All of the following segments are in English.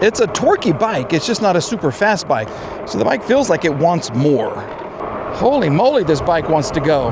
It's a torquey bike, it's just not a super fast bike. So the bike feels like it wants more. Holy moly, this bike wants to go.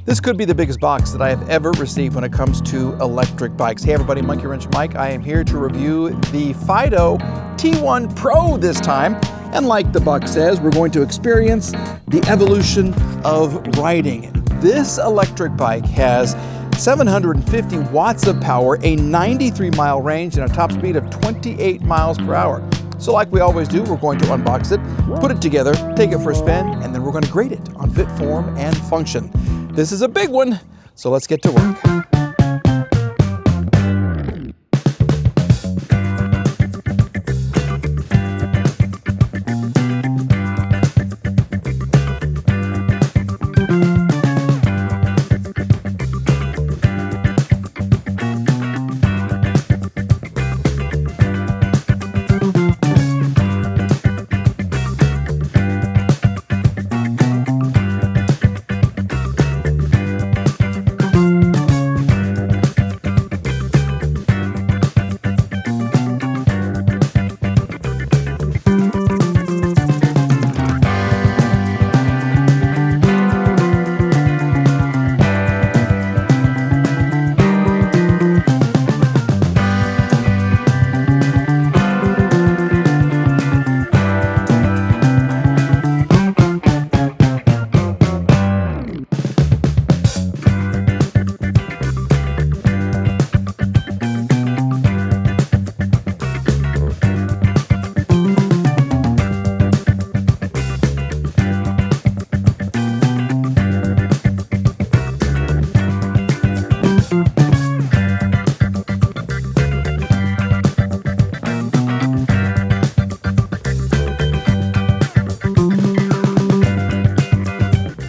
This could be the biggest box that I have ever received when it comes to electric bikes. Hey everybody, Monkey Wrench Mike. I am here to review the Fiido T1 Pro this time. And like the buck says, we're going to experience the evolution of riding. This electric bike has 750 watts of power, a 93-mile range, and a top speed of 28 miles per hour. So like we always do, we're going to unbox it, put it together, take it for a spin, and then we're going to grade it on fit, form, and function. This is a big one, so let's get to work.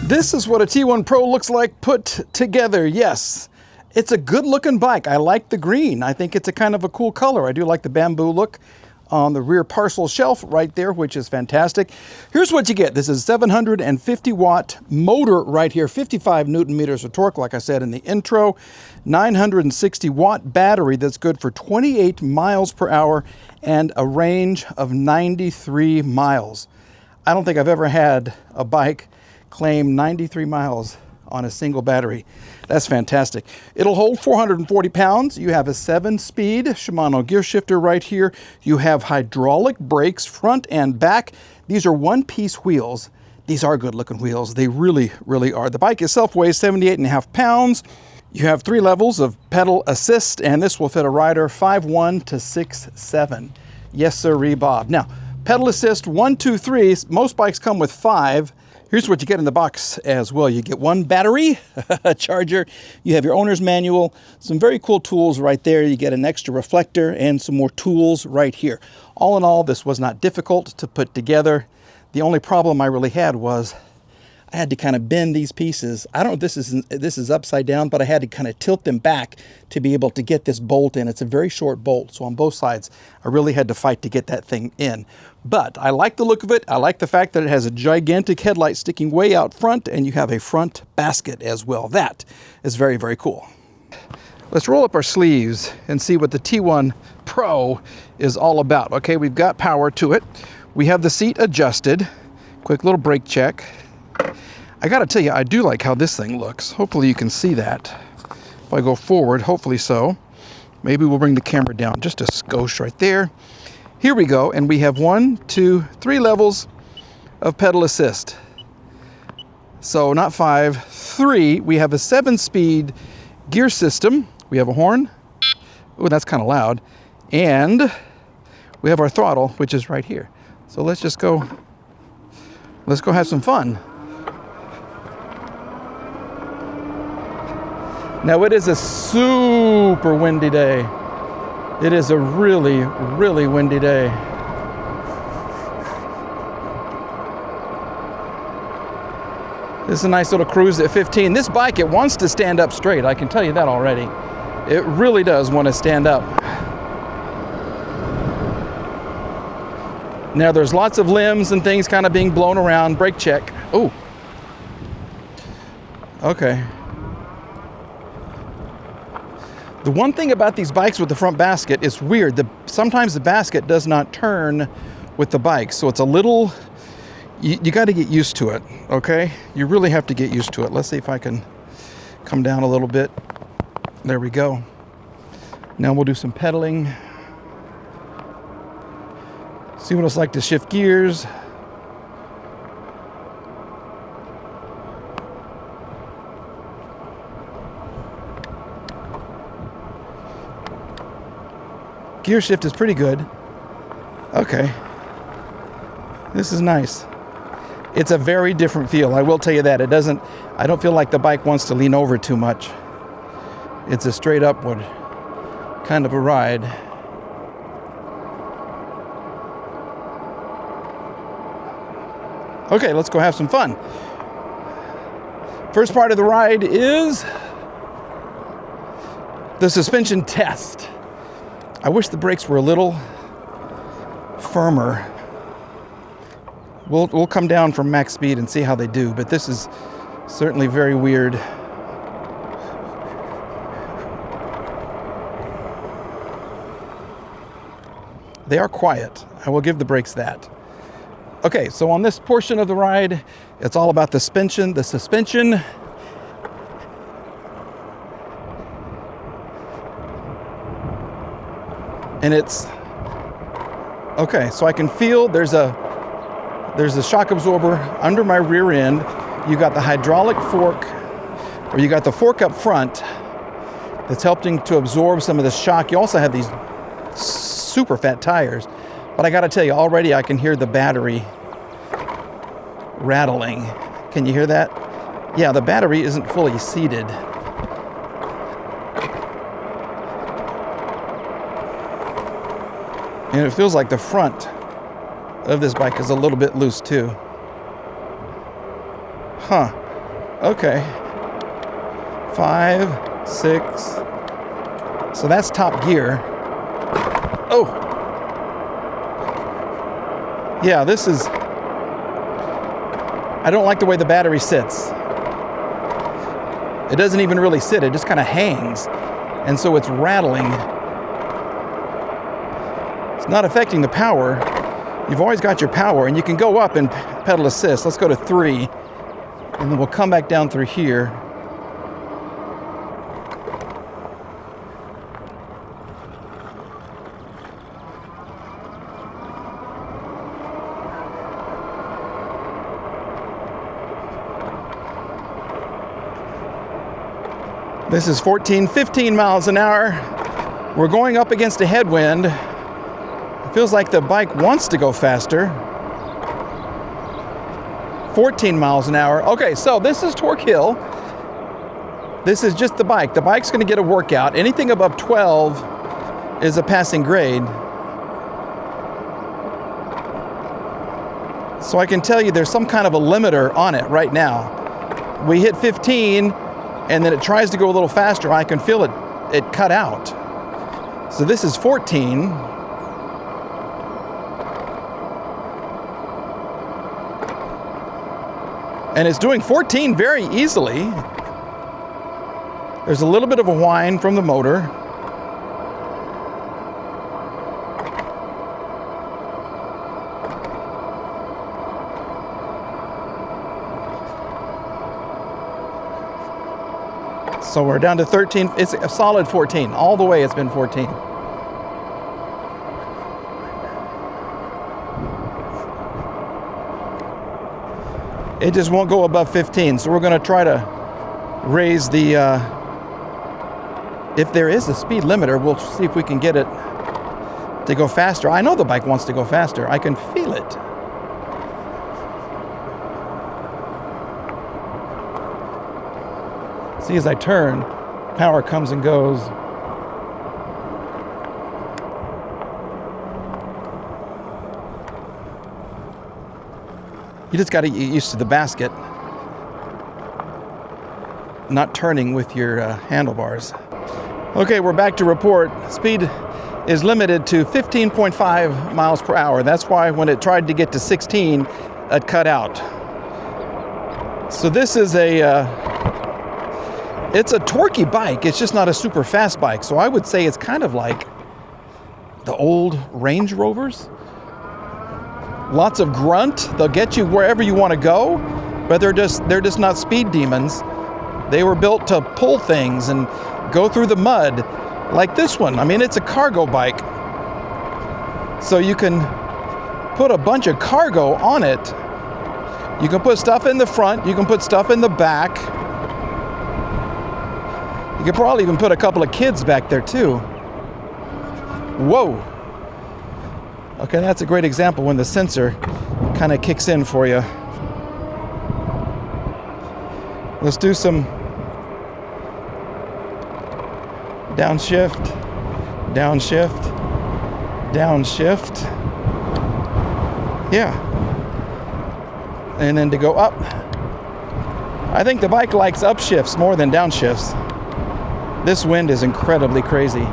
This is what a T1 Pro looks like put together. Yes, it's a good looking bike. I like the green. I think it's a kind of a cool color. I do like the bamboo look on the rear parcel shelf right there, which is fantastic. Here's what you get. This is 750 watt motor right here, 55 Newton meters of torque, like I said in the intro, 960 watt battery that's good for 28 miles per hour and a range of 93 miles. I don't think I've ever had a bike claim 93 miles on a single battery. That's fantastic. It'll hold 440 pounds. You have a 7-speed Shimano gear shifter right here. You have hydraulic brakes front and back. These are one-piece wheels. These are good-looking wheels. They really, really are. The bike itself weighs 78.5 pounds. You have 3 levels of pedal assist, and this will fit a rider 5'1" to 6'7". Yes, sirree, Bob. Now, pedal assist 1, 2, 3. Most bikes come with 5. Here's what you get in the box as well. You get 1 battery, a charger, you have your owner's manual, some very cool tools right there. You get an extra reflector and some more tools right here. All in all, this was not difficult to put together. The only problem I really had was I had to kind of bend these pieces. I don't know if this is upside down, but I had to kind of tilt them back to be able to get this bolt in. It's a very short bolt, so on both sides, I really had to fight to get that thing in. But I like the look of it. I like the fact that it has a gigantic headlight sticking way out front, and you have a front basket as well. That is very, very cool. Let's roll up our sleeves and see what the T1 Pro is all about. Okay, we've got power to it. We have the seat adjusted. Quick little brake check. I gotta tell you, I do like how this thing looks. Hopefully you can see that. If I go forward, hopefully so. Maybe we'll bring the camera down just a skosh right there. Here we go, and we have 1, 2, 3 levels of pedal assist. So not 5, 3. We have a 7-speed gear system. We have a horn. Oh, that's kind of loud. And we have our throttle, which is right here. So let's go have some fun. Now it is a super windy day. It is a really, really windy day. This is a nice little cruise at 15. This bike, it wants to stand up straight. I can tell you that already. It really does want to stand up. Now there's lots of limbs and things kind of being blown around. Brake check. Oh. Okay. The one thing about these bikes with the front basket is weird. Sometimes the basket does not turn with the bike, so it's a little, you got to get used to it, okay? You really have to get used to it. Let's see if I can come down a little bit. There we go. Now we'll do some pedaling. See what it's like to shift gears. Gear shift is pretty good. Okay. This is nice. It's a very different feel, I will tell you that. I don't feel like the bike wants to lean over too much. It's a straight upward kind of a ride. Okay, let's go have some fun. First part of the ride is the suspension test. I wish the brakes were a little firmer. We'll come down from max speed and see how they do, but this is certainly very weird. They are quiet. I will give the brakes that. Okay, so on this portion of the ride, it's all about the suspension. And it's okay, so I can feel there's a shock absorber under my rear end. You got the hydraulic fork, or you got the fork up front that's helping to absorb some of the shock. You also have these super fat tires, but I gotta tell you, already I can hear the battery rattling. Can you hear that? Yeah, the battery isn't fully seated. And it feels like the front of this bike is a little bit loose too. Huh. Okay. 5, 6. So that's top gear. Oh. Yeah, this is... I don't like the way the battery sits. It doesn't even really sit. It just kind of hangs. And so it's rattling. It's not affecting the power. You've always got your power, and you can go up and pedal assist. Let's go to 3, and then we'll come back down through here. This is 15 miles an hour. We're going up against a headwind. It feels like the bike wants to go faster. 14 miles an hour. Okay, so this is Torque Hill. This is just the bike. The bike's gonna get a workout. Anything above 12 is a passing grade. So I can tell you there's some kind of a limiter on it right now. We hit 15, and then it tries to go a little faster. I can feel it cut out. So this is 14. And it's doing 14 very easily. There's a little bit of a whine from the motor. So we're down to 13. It's a solid 14. All the way it's been 14. It just won't go above 15. So we're going to try to raise the, if there is a speed limiter, we'll see if we can get it to go faster. I know the bike wants to go faster. I can feel it. See, as I turn, power comes and goes. You just got to get used to the basket not turning with your handlebars. Okay, we're back to report. Speed is limited to 15.5 miles per hour. That's why when it tried to get to 16, it cut out. So this is a It's a torquey bike. It's just not a super fast bike. So I would say it's kind of like the old Range Rovers. Lots of grunt. They'll get you wherever you want to go, but they're just not speed demons. They were built to pull things and go through the mud, like this one. I mean, it's a cargo bike. So you can put a bunch of cargo on it. You can put stuff in the front, you can put stuff in the back. You could probably even put a couple of kids back there too. Whoa. Okay, that's a great example when the sensor kind of kicks in for you. Let's do some downshift, downshift, downshift. Yeah. And then to go up. I think the bike likes upshifts more than downshifts. This wind is incredibly crazy.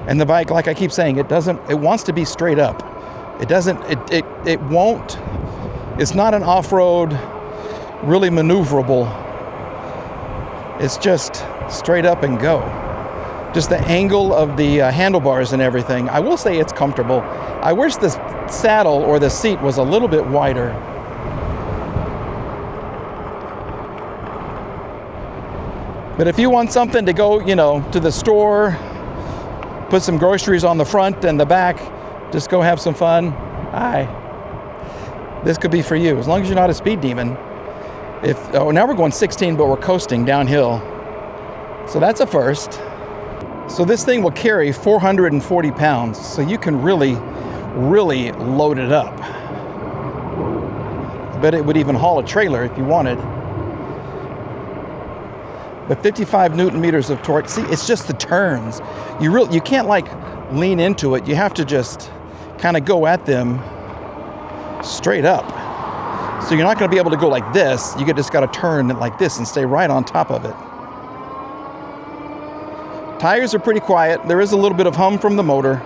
And the bike, like I keep saying, it wants to be straight up. It won't, it's not an off-road, really maneuverable. It's just straight up and go. Just the angle of the handlebars and everything. I will say it's comfortable. I wish the saddle or the seat was a little bit wider. But if you want something to go, to the store, put some groceries on the front and the back, just go have some fun. This could be for you, as long as you're not a speed demon. Now we're going 16, but we're coasting downhill. So that's a first. So this thing will carry 440 pounds, so you can really, really load it up. I bet it would even haul a trailer if you wanted. But 55 Newton meters of torque. See, it's just the turns. You can't like lean into it. You have to just kind of go at them straight up. So you're not going to be able to go like this. You just got to turn it like this and stay right on top of it. Tires are pretty quiet. There is a little bit of hum from the motor.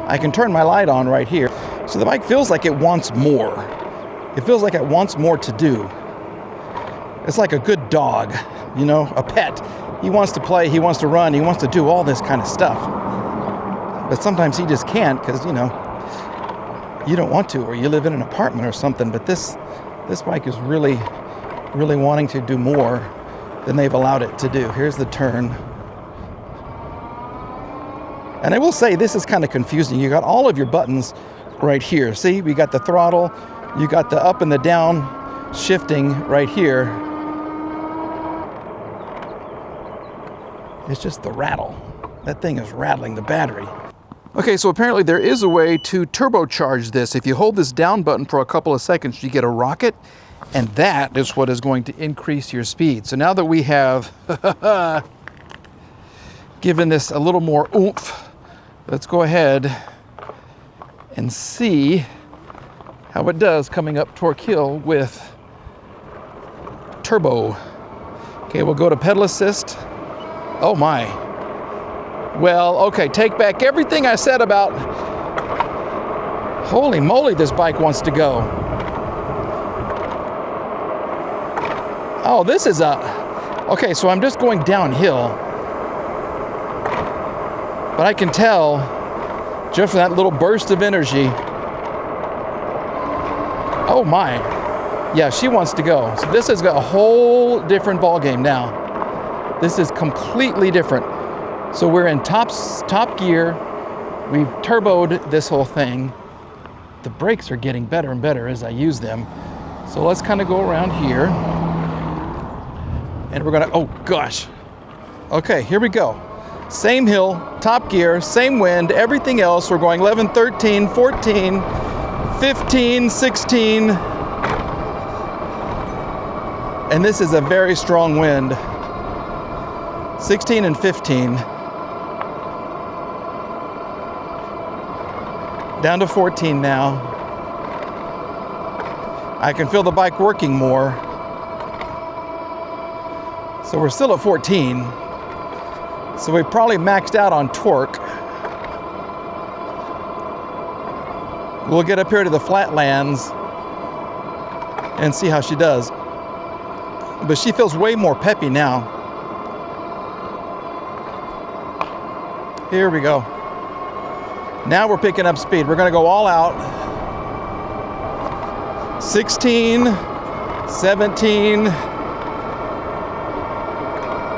I can turn my light on right here. So the bike feels like it wants more. It feels like it wants more to do. It's like a good dog, a pet. He wants to play, he wants to run, he wants to do all this kind of stuff. But sometimes he just can't because, you don't want to, or you live in an apartment or something. But this bike is really, really wanting to do more than they've allowed it to do. Here's the turn. And I will say, this is kind of confusing. You got all of your buttons right here. See, we got the throttle, you got the up and the down shifting right here. It's just the rattle. That thing is rattling the battery. Okay, so apparently there is a way to turbocharge this. If you hold this down button for a couple of seconds, you get a rocket, and that is what is going to increase your speed. So now that we have given this a little more oomph, let's go ahead and see how it does coming up Torque Hill with turbo. Okay, we'll go to pedal assist. Oh my. Well, okay, take back everything I said about, holy moly, this bike wants to go. Oh, this is okay, so I'm just going downhill. But I can tell, just from that little burst of energy, oh my, yeah, she wants to go. So this is a whole different ballgame now. This is completely different. So we're in top gear. We've turboed this whole thing. The brakes are getting better and better as I use them. So let's kind of go around here. And we're gonna, oh gosh. Okay, here we go. Same hill, top gear, same wind, everything else. We're going 11, 13, 14, 15, 16. And this is a very strong wind. 16 and 15. Down to 14 now. I can feel the bike working more. So we're still at 14. So we probably maxed out on torque. We'll get up here to the flatlands and see how she does. But she feels way more peppy now. Here we go. Now we're picking up speed. We're gonna go all out. 16, 17,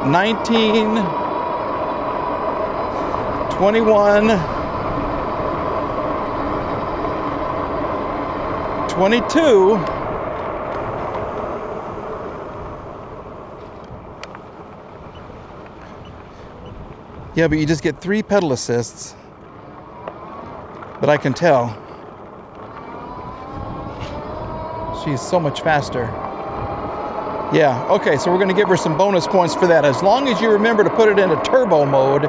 19, 21, 22, yeah, but you just get 3 pedal assists. But I can tell she's so much faster. Yeah, okay, so we're gonna give her some bonus points for that. As long as you remember to put it into turbo mode,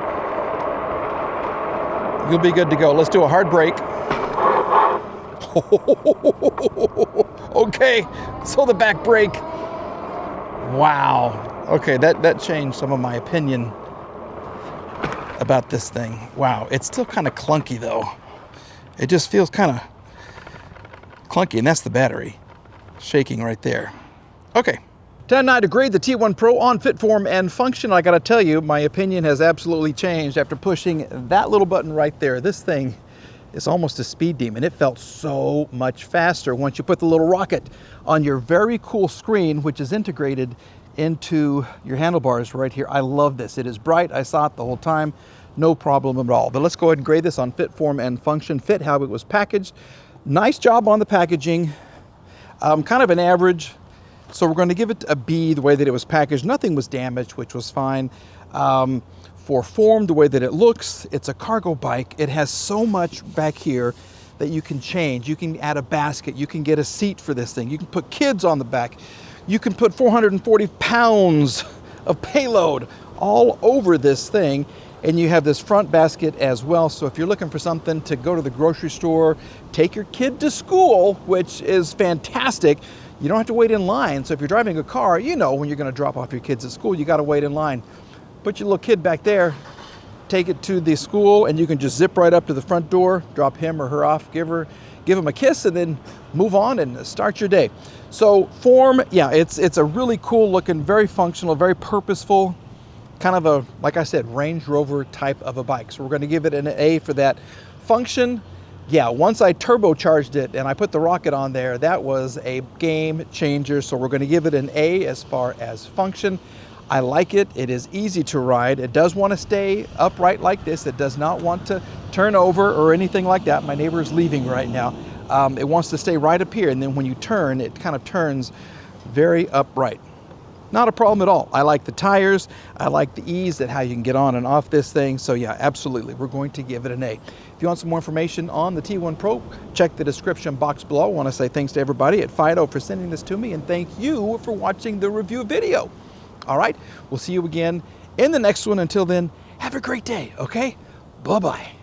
you'll be good to go. Let's do a hard brake. Okay, so the back brake. Wow. Okay, that changed some of my opinion about this thing. Wow, it's still kind of clunky though. It just feels kind of clunky, and that's the battery shaking right there. Okay. 10-9 to grade the T1 Pro on fit, form, and function. I gotta tell you, my opinion has absolutely changed after pushing that little button right there. This thing is almost a speed demon. It felt so much faster once you put the little rocket on your very cool screen, which is integrated into your handlebars right here. I love this. It is bright. I saw it the whole time. No problem at all. But let's go ahead and grade this on fit, form, and function. Fit, how it was packaged. Nice job on the packaging. Kind of an average. So we're going to give it a B, the way that it was packaged. Nothing was damaged, which was fine. For form, the way that it looks, it's a cargo bike. It has so much back here that you can change. You can add a basket. You can get a seat for this thing. You can put kids on the back. You can put 440 pounds of payload all over this thing. And you have this front basket as well. So if you're looking for something to go to the grocery store, take your kid to school, which is fantastic, you don't have to wait in line. So if you're driving a car, you know when you're gonna drop off your kids at school, you gotta wait in line. Put your little kid back there, take it to the school, and you can just zip right up to the front door, drop him or her off, give him a kiss, and then move on and start your day. So form, yeah, it's a really cool looking, very functional, very purposeful, kind of a, like I said, Range Rover type of a bike. So we're gonna give it an A for that. Function, yeah, once I turbocharged it and I put the rocket on there, that was a game changer. So we're gonna give it an A as far as function. I like it. It is easy to ride. It does want to stay upright like this. It does not want to turn over or anything like that. My neighbor is leaving right now. It wants to stay right up here, and then when you turn, it kind of turns very upright. Not a problem at all. I like the tires. I like the ease that how you can get on and off this thing. So yeah, absolutely. We're going to give it an A. If you want some more information on the T1 Pro, check the description box below. I want to say thanks to everybody at Fiido for sending this to me, and thank you for watching the review video. All right, we'll see you again in the next one. Until then, have a great day, okay? Bye-bye.